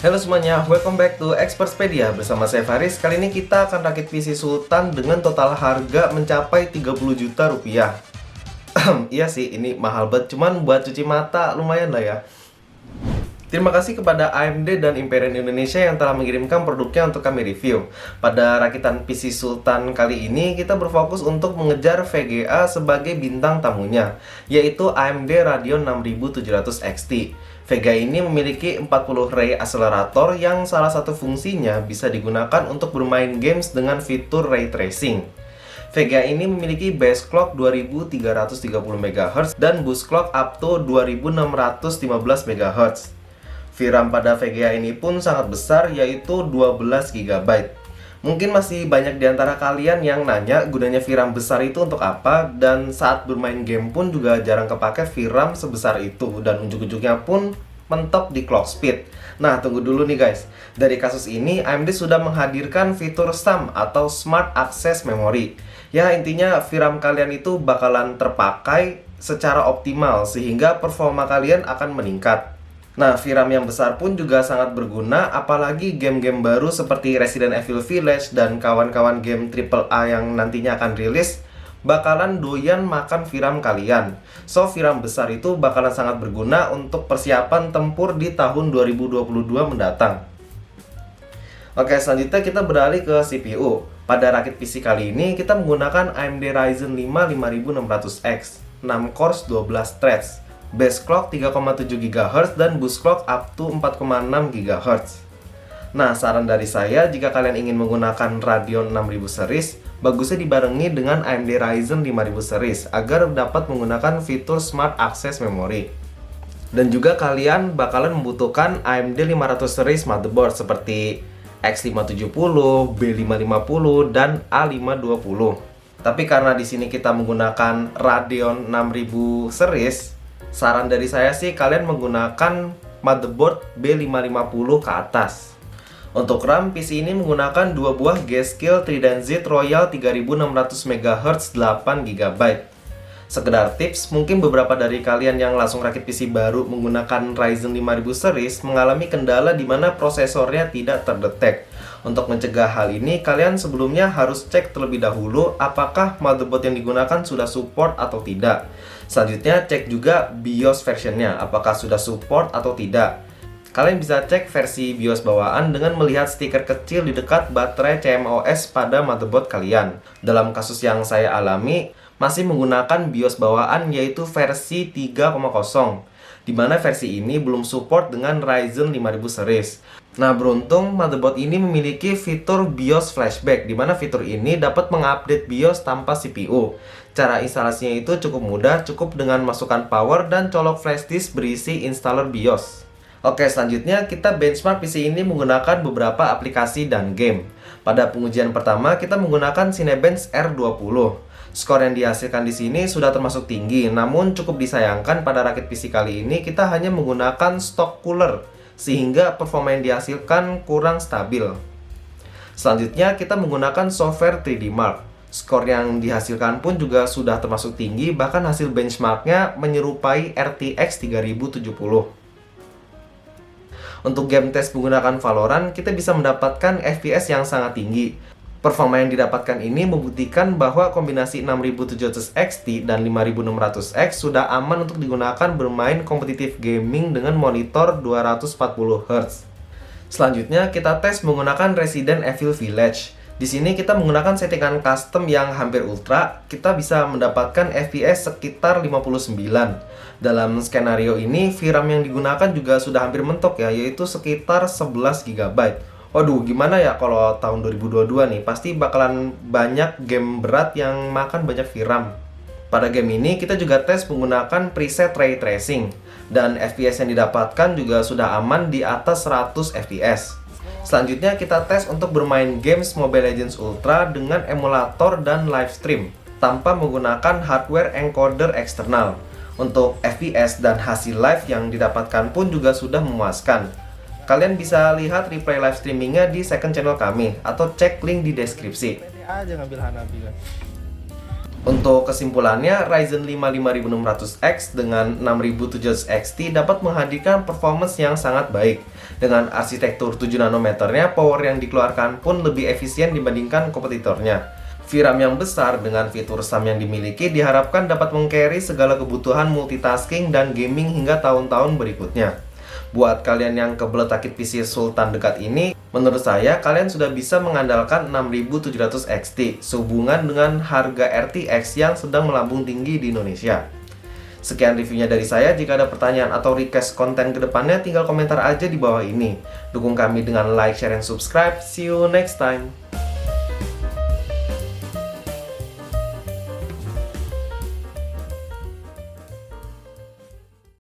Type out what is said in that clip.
Halo semuanya, welcome back to Expertspedia. Bersama saya Faris. Kali ini kita akan rakit PC Sultan dengan total harga mencapai 30 juta rupiah. Iya sih, ini mahal banget, cuman buat cuci mata lumayan lah ya. Terima kasih kepada AMD dan Imperial Indonesia yang telah mengirimkan produknya untuk kami review. Pada rakitan PC Sultan kali ini, kita berfokus untuk mengejar VGA sebagai bintang tamunya, yaitu AMD Radeon 6700 XT. VGA ini memiliki 40 ray accelerator yang salah satu fungsinya bisa digunakan untuk bermain games dengan fitur ray tracing. VGA ini memiliki base clock 2330 MHz dan boost clock up to 2615 MHz. VRAM pada VGA ini pun sangat besar, yaitu 12 GB. Mungkin masih banyak di antara kalian yang nanya gunanya VRAM besar itu untuk apa, dan saat bermain game pun juga jarang kepake VRAM sebesar itu, dan ujung-ujungnya pun mentok di clock speed. Nah, tunggu dulu nih guys. Dari kasus ini, AMD sudah menghadirkan fitur SAM atau Smart Access Memory. Ya, intinya VRAM kalian itu bakalan terpakai secara optimal, sehingga performa kalian akan meningkat. Nah, VRAM yang besar pun juga sangat berguna, apalagi game-game baru seperti Resident Evil Village dan kawan-kawan game AAA yang nantinya akan rilis bakalan doyan makan VRAM kalian. So, VRAM besar itu bakalan sangat berguna untuk persiapan tempur di tahun 2022 mendatang. Oke, selanjutnya kita beralih ke CPU. Pada rakit PC kali ini, kita menggunakan AMD Ryzen 5 5600X, 6 cores 12 threads, base clock 3,7 GHz dan boost clock up to 4,6 GHz. Nah, saran dari saya jika kalian ingin menggunakan Radeon 6000 series, bagusnya dibarengi dengan AMD Ryzen 5000 series agar dapat menggunakan fitur Smart Access Memory. Dan juga kalian bakalan membutuhkan AMD 500 series motherboard seperti X570, B550 dan A520. Tapi karena di sini kita menggunakan Radeon 6000 series, saran dari saya sih kalian menggunakan motherboard B550 ke atas. Untuk RAM, PC ini menggunakan dua buah G-Skill Trident Z Royal 3600 MHz 8 GB. Sekedar tips, mungkin beberapa dari kalian yang langsung rakit PC baru menggunakan Ryzen 5000 series mengalami kendala di mana prosesornya tidak terdetek. Untuk mencegah hal ini, kalian sebelumnya harus cek terlebih dahulu apakah motherboard yang digunakan sudah support atau tidak. Selanjutnya, cek juga BIOS versionnya, apakah sudah support atau tidak. Kalian bisa cek versi BIOS bawaan dengan melihat stiker kecil di dekat baterai CMOS pada motherboard kalian. Dalam kasus yang saya alami, masih menggunakan BIOS bawaan yaitu versi 3.0, di mana versi ini belum support dengan Ryzen 5000 series. Nah, beruntung motherboard ini memiliki fitur BIOS flashback, di mana fitur ini dapat mengupdate BIOS tanpa CPU. Cara instalasinya itu cukup mudah, cukup dengan masukkan power dan colok flash disk berisi installer BIOS. Oke, selanjutnya kita benchmark PC ini menggunakan beberapa aplikasi dan game. Pada pengujian pertama, kita menggunakan Cinebench R20. Skor yang dihasilkan di sini sudah termasuk tinggi, namun cukup disayangkan pada rakit PC kali ini kita hanya menggunakan stock cooler, sehingga performa yang dihasilkan kurang stabil. Selanjutnya kita menggunakan software 3D Mark. Skor yang dihasilkan pun juga sudah termasuk tinggi, bahkan hasil benchmarknya menyerupai RTX 3070. Untuk game test menggunakan Valorant, kita bisa mendapatkan FPS yang sangat tinggi. Performa yang didapatkan ini membuktikan bahwa kombinasi 6700 XT dan 5600X sudah aman untuk digunakan bermain kompetitif gaming dengan monitor 240 Hz. Selanjutnya, kita tes menggunakan Resident Evil Village. Di sini kita menggunakan settingan custom yang hampir ultra, kita bisa mendapatkan FPS sekitar 59. Dalam skenario ini, VRAM yang digunakan juga sudah hampir mentok ya, yaitu sekitar 11 GB. Waduh, gimana ya kalau tahun 2022 nih, pasti bakalan banyak game berat yang makan banyak VRAM. Pada game ini, kita juga tes menggunakan preset Ray Tracing, dan FPS yang didapatkan juga sudah aman di atas 100 FPS. Selanjutnya kita tes untuk bermain games Mobile Legends Ultra dengan emulator dan live stream tanpa menggunakan hardware encoder eksternal. Untuk FPS dan hasil live yang didapatkan pun juga sudah memuaskan. Kalian bisa lihat replay live streamingnya di second channel kami atau cek link di deskripsi. Pede aja ngambil Hanabi kan. Untuk kesimpulannya, Ryzen 5 5600X dengan 6700 XT dapat menghadirkan performance yang sangat baik. Dengan arsitektur 7 nanometernya, power yang dikeluarkan pun lebih efisien dibandingkan kompetitornya. VRAM yang besar dengan fitur SAM yang dimiliki diharapkan dapat meng-carry segala kebutuhan multitasking dan gaming hingga tahun-tahun berikutnya. Buat kalian yang kebelet rakit PC Sultan dekat ini, menurut saya kalian sudah bisa mengandalkan 6700 XT sehubungan dengan harga RTX yang sedang melambung tinggi di Indonesia. Sekian reviewnya dari saya. Jika ada pertanyaan atau request konten kedepannya, tinggal komentar aja di bawah ini. Dukung kami dengan like, share, dan subscribe. See you next time.